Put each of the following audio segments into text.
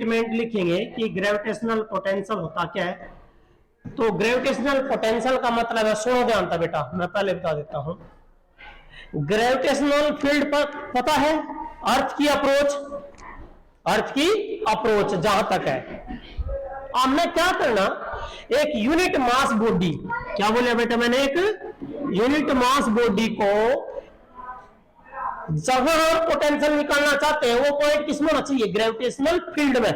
Statement लिखेंगे कि gravitational potential होता क्या है, तो ग्रेविटेशनल पोटेंशियल का मतलब है, सुनो ध्यान था बेटा, मैं पहले बता देता हूं। ग्रेविटेशनल फील्ड पर पता है अर्थ की अप्रोच जहां तक है। हमने क्या करना, एक यूनिट मास बॉडी, क्या बोले बेटा मैंने, एक यूनिट मास बॉडी को जहां हम पोटेंशियल निकालना चाहते हैं वो पॉइंट किसमें होना चाहिए, ग्रेविटेशनल फील्ड में।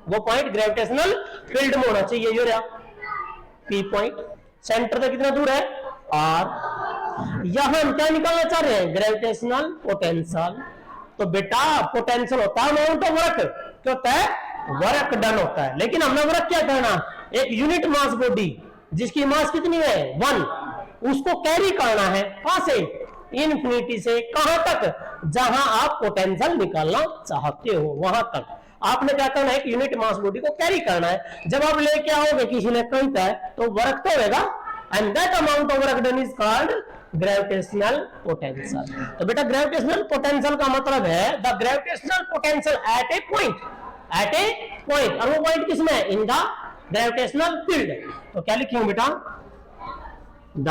वो पॉइंट ग्रेविटेशनल फील्ड में होना चाहिए। ये रहा पी पॉइंट, सेंटर से कितना दूर है आर। यहां हम क्या निकालना चाह रहे हैं, ग्रेविटेशनल पोटेंशियल। तो बेटा पोटेंशियल होता है अमाउंट ऑफ वर्क, क्या होता है, वर्क डन होता है। लेकिन हमने वर्क क्या करना, एक यूनिट मास बॉडी जिसकी मास कितनी है 1, उसको कैरी करना है कहां से, इनफिनिटी से कहां तक, जहां आप पोटेंशियल निकालना चाहते हो वहां तक आपने क्या करना है, एक यूनिट मास बॉडी को कैरी करना है। जब आप लेके आओगे किसी ने कहीं है तो वर्क तो होगा, and that amount of work done is called gravitational potential. तो बेटा ग्रेविटेशनल पोटेंशियल का मतलब है the gravitational potential at A point, और वो पॉइंट किसमें, इन द ग्रेविटेशनल फील्ड। तो क्या लिखेंगे बेटा, द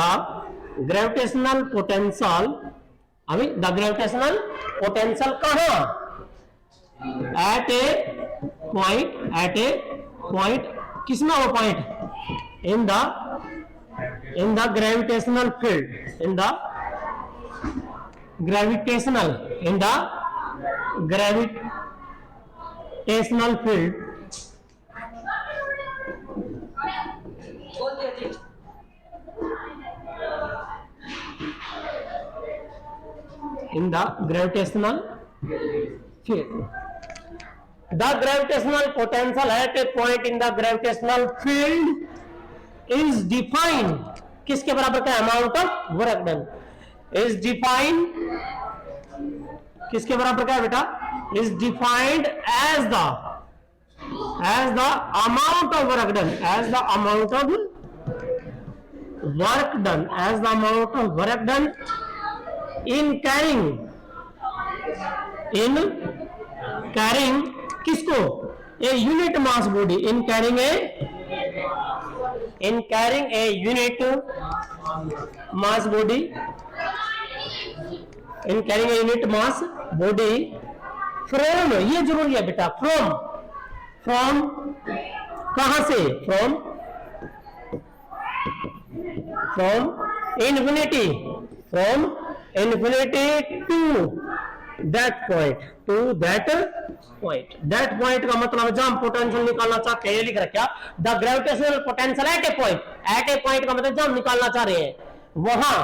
ग्रेविटेशनल पोटेंशियल, अभी द ग्रेविटेशनल पोटेंशियल कहां, एट ए पॉइंट, किसमें वो point, in the gravitational field, in the gravitational field, in the gravitational field. The gravitational potential at a point in the gravitational field is defined, किसके बराबर का, amount of work done is defined, किसके बराबर का है बेटा, is defined as the amount of work done, as the amount of work done in carrying किसको, a unit mass body, in carrying a unit mass body, in carrying a unit mass body from, ये जरूरी है बेटा, from कहां से, from infinity to that point, that point का मतलब जहां हम पोटेंशियल निकालना चाहते हैं, ये लिख रखा, the gravitational potential at A point का मतलब जहां हम निकालना चाह रहे हैं वहां,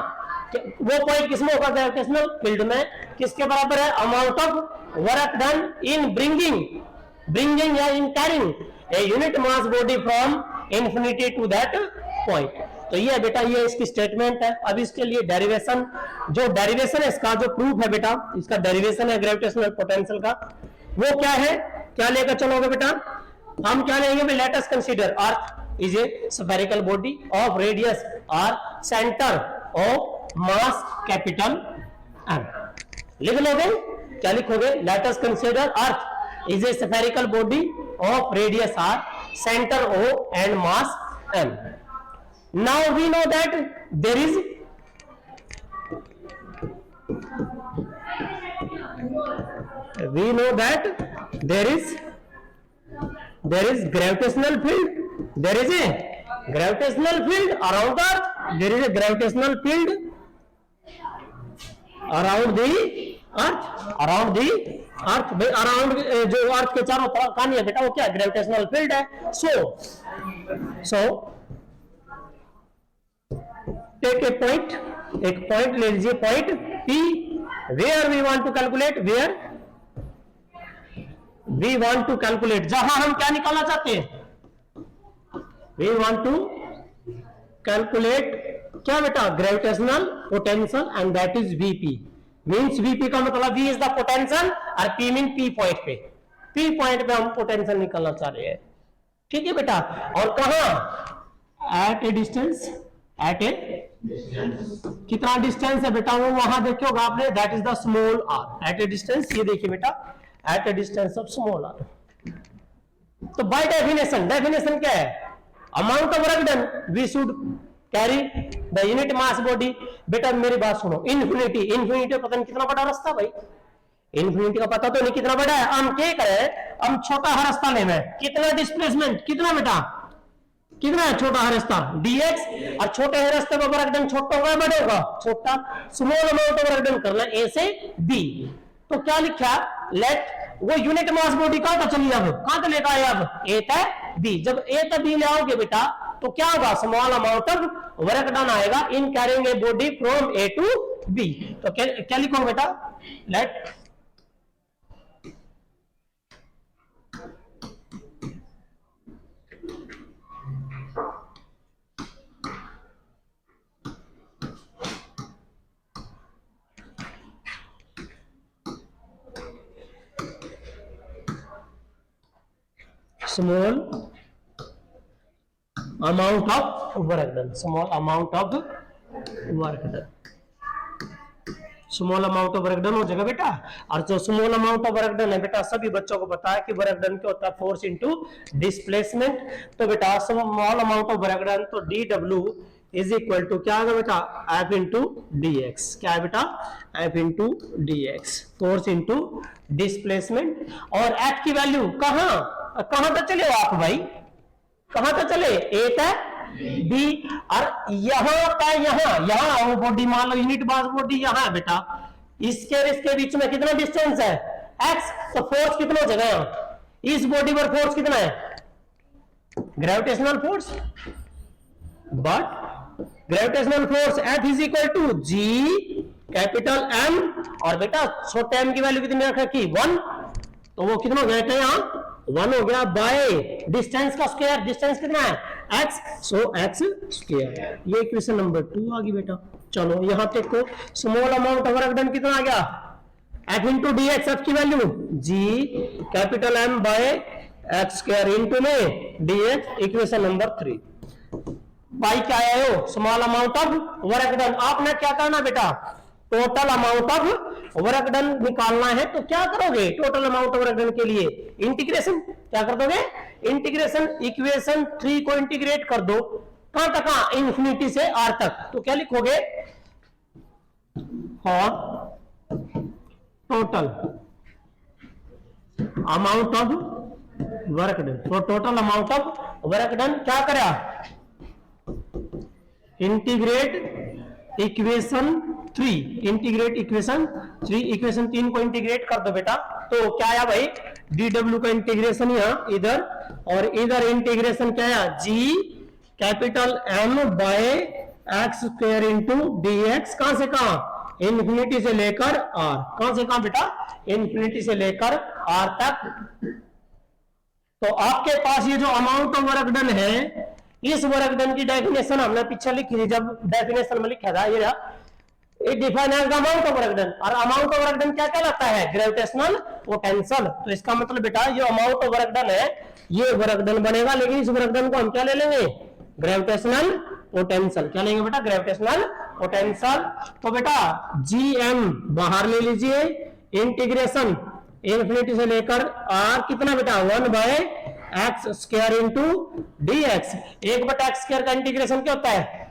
वो पॉइंट किसमें होगा, ग्रेविटेशनल फील्ड में, किसके बराबर है, amount of work done in bringing या in carrying a unit mass body from infinity to that point. तो ये बेटा, ये इसकी स्टेटमेंट है। अब इसके लिए डेरिवेशन, जो डेरिवेशन है इसका, जो प्रूफ है बेटा, इसका डेरिवेशन है ग्रेविटेशनल पोटेंशियल का, वो क्या है, क्या लेकर चलोगे बेटा, हम क्या लेंगे, let us consider earth is a spherical body of radius R, centre of mass capital M. लिख लोगे, क्या लिखोगे, let us consider earth is a spherical body of radius R, centre O and mass M. Now we know that there is gravitational field, there is a gravitational field around the earth, there is a gravitational field around the earth भाई, around जो अर्थ के चारों तरफ कहानी है बेटा, वो क्या, ग्रेविटेशनल फील्ड है। सो टेक ए पॉइंट, एक पॉइंट ले लीजिए, point P, where we want to calculate, जहां हम क्या निकालना चाहते हैं, वी वांट टू कैलकुलेट क्या बेटा, gravitational potential, and that is Vp, means Vp का मतलब V इज द पोटेंशियल और P मीन P पॉइंट पे, P पॉइंट पे हम पोटेंशियल निकालना चाह रहे हैं, ठीक है बेटा। और कहां, एट ए डिस्टेंस, कितना डिस्टेंस है बेटा, वो वहां देखे होगा आपने, that is the small r, at a distance, ये देखिए बेटा, at a distance of small r, तो बाय डेफिनेशन, डेफिनेशन क्या है, amount of work done we should carry the unit mass body. बेटा मेरी बात सुनो, इन्फिनिटी, इन्फिनिटी पता नहीं कितना बड़ा रास्ता भाई, इन्फिनिटी का पता तो नहीं कितना बड़ा है। हम क्या करें, हम छोटा हर रास्ता लेना है, कितना डिस्प्लेसमेंट, कितना बेटा, कितना है छोटा हर रास्ता dx, और छोटे हर रास्ते पर वर्क डन छोटा होगा बड़ा होगा, छोटा, small amount of work done करना a से b। तो क्या लिखा, लेट वो यूनिट मास बॉडी कहां तक चली, अब कहां तक लेकर आए, अब a तक b। जब a तक b ले आओगे बेटा तो क्या होगा, small amount of work done आएगा in carrying a body from a to b। तो क्या लिखोगे बेटा, let small amount of work done, small amount of work done, small amount of work done हो जाएगा बेटा। और जो small amount of work done है बेटा, सभी बच्चों को पता है कि वर्क डन क्या होता है, फोर्स इनटू डिस्प्लेसमेंट। तो बेटा small amount of work done, तो dw इज इक्वल टू क्या होगा बेटा, F इंटू dx। क्या है बेटा, F into dx, force into displacement. और F की वैल्यू कहां तक चले हो आप भाई, कहां तक चले, ए तक बी, और यहां का यहां वो बॉडी मान लो यूनिट मास बॉडी यहां है बेटा, इसके और इसके बीच में कितना डिस्टेंस है, x। तो फोर्स कितना हो जाएगा, इस बॉडी पर फोर्स कितना है, gravitational force, but gravitational force F is equal to G capital M, और बेटा छोटे m की वैल्यू कितनी रखी, 1। तो वो कितना हो गया यहाँ, 1 हो गया, बाय डिस्टेंस का स्क्वायर, डिस्टेंस कितना है x, सो x स्क्वायर। ये इक्वेशन नंबर 2 आ गई बेटा। चलो यहां देखो, small amount of work done कितना आ गया, F इंटू dx, F की value G capital M by x square into में dx, इक्वेशन नंबर 3। बाई क्या आया हो, small amount of work done. आपने क्या करना बेटा, total amount of work done निकालना है। तो क्या करोगे, total amount of work done के लिए इंटीग्रेशन, क्या कर दोगे, इंटीग्रेशन, इक्वेशन 3 को इंटीग्रेट कर दो, कहां तक, इंफिनिटी से r तक। तो क्या लिखोगे, for total amount of work done, for total amount of work done क्या करा, integrate equation 3, integrate equation 3, equation 3 को इंटीग्रेट कर दो बेटा। तो क्या आया भाई, dw का इंटीग्रेशन यहां इधर, और इधर इंटीग्रेशन क्या आया, g capital M by x square into dx, कहां से कहां, इंफिनिटी से लेकर r, कहां से कहां बेटा, इंफिनिटी से लेकर r तक। तो आपके पास ये जो अमाउंट ऑफ वर्क डन है, इस वर्क डन की डेफिनेशन हमने पीछे लिखी थी, जब डेफिनेशन में लिखा था ये it define as the amount of work done. और अमाउंट ऑफ वर्क डन क्या कहलाता है, ग्रेविटेशनल पोटेंशियल। तो इसका मतलब बेटा ये अमाउंट ऑफ वर्क डन है, ये वर्क डन बनेगा, लेकिन इस वर्क डन को हम क्या ले लेंगे, ग्रेविटेशनल पोटेंशियल। क्या लेंगे बेटा, ग्रेविटेशनल पोटेंशियल। तो बेटा gm बाहर ले लीजिए, इंटीग्रेशन इंफिनिटी से लेकर r कितना बेटा, 1 by x square into dx। 1/x square का इंटीग्रेशन क्या होता है,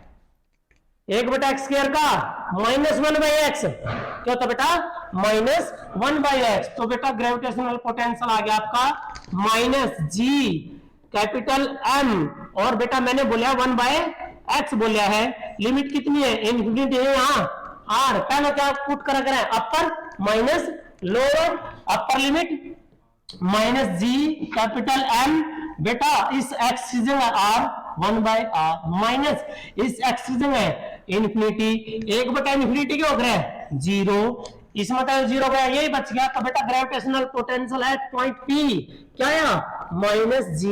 1/x स्क्वायर का -1/x, क्या होता है बेटा, -1/x। तो बेटा ग्रेविटेशनल पोटेंशियल आ गया आपका -g कैपिटल M, और बेटा मैंने बोला 1/x बोला है, लिमिट कितनी है, इनफिनिटी है यहाँ r। पहले क्या पुट करा करें, अपर minus lower, upper limit -g capital M, बेटा इस x की जगह r 1/r माइनस इस x की जगह इन्फिनिटी, 1/इन्फिनिटी क्या हो गया, 0, इसमें तो 0 गया, यही बच गया। तो बेटा ग्रेविटेशनल पोटेंशियल है पॉइंट P क्या है, -g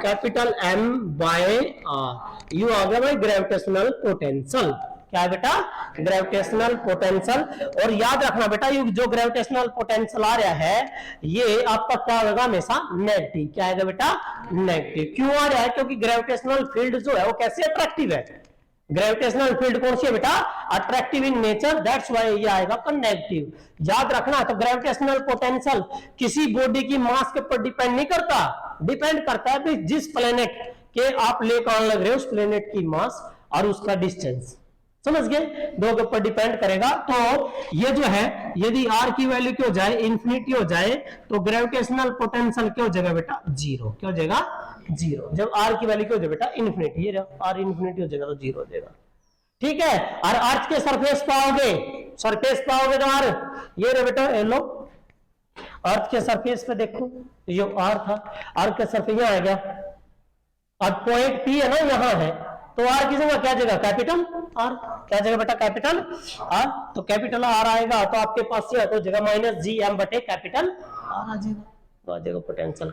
capital M by r। U आ गया भाई ग्रेविटेशनल पोटेंशियल। क्या है बेटा, ग्रेविटेशनल पोटेंशियल। और याद रखना बेटा, ये जो ग्रेविटेशनल पोटेंशियल आ रहा है, ये आपका क्या होगा, हमेशा नेगेटिव। क्या आएगा बेटा, नेगेटिव। क्यों आ रहा है, क्योंकि ग्रेविटेशनल फील्ड जो है वो कैसे अट्रैक्टिव है, ग्रेविटेशनल फील्ड कौन सी है बेटा, attractive in nature, that's why ये आएगा कंडक्टिव। याद रखना, तो ग्रेविटेशनल पोटेंशियल किसी बॉडी की मास के ऊपर डिपेंड नहीं करता, डिपेंड करता है जिस प्लेनेट के आप लेकर आने लग रहे हो उस प्लेनेट की मास और उसका डिस्टेंस, समझ गए, दो के ऊपर डिपेंड करेगा। तो ये जो है यदि आर की वैल्यू क्या हो जाए, इंफिनिटी हो जाए, तो ग्रेविटेशनल पोटेंशियल क्या हो जाएगा बेटा, जीरो। क्या हो जाएगा, जीरो। जब आर की वैल्यू क्या हो जाए बेटा, इन्फिनिटी, ये आर इन्फिनिटी हो जाएगा तो जीरो हो जाएगा, ठीक है। और अर्थ के सरफेस पाओगे, सरफेस पाओगे तो आर, ये रे बेटा लो, अर्थ के सरफेस पे देखो, ये आर था, अर्थ के सरफेस यहां आ गया, अब पॉइंट पी है ना यहाँ है, तो आर की जगह क्या जगह, कैपिटल आर, क्या जगह बेटा, कैपिटल आर। तो कैपिटल आर आएगा तो आपके पास ये तो जगह माइनस जी एम बटे कैपिटल आर आ जाएगा, तो आ जाएगा पोटेंशियल।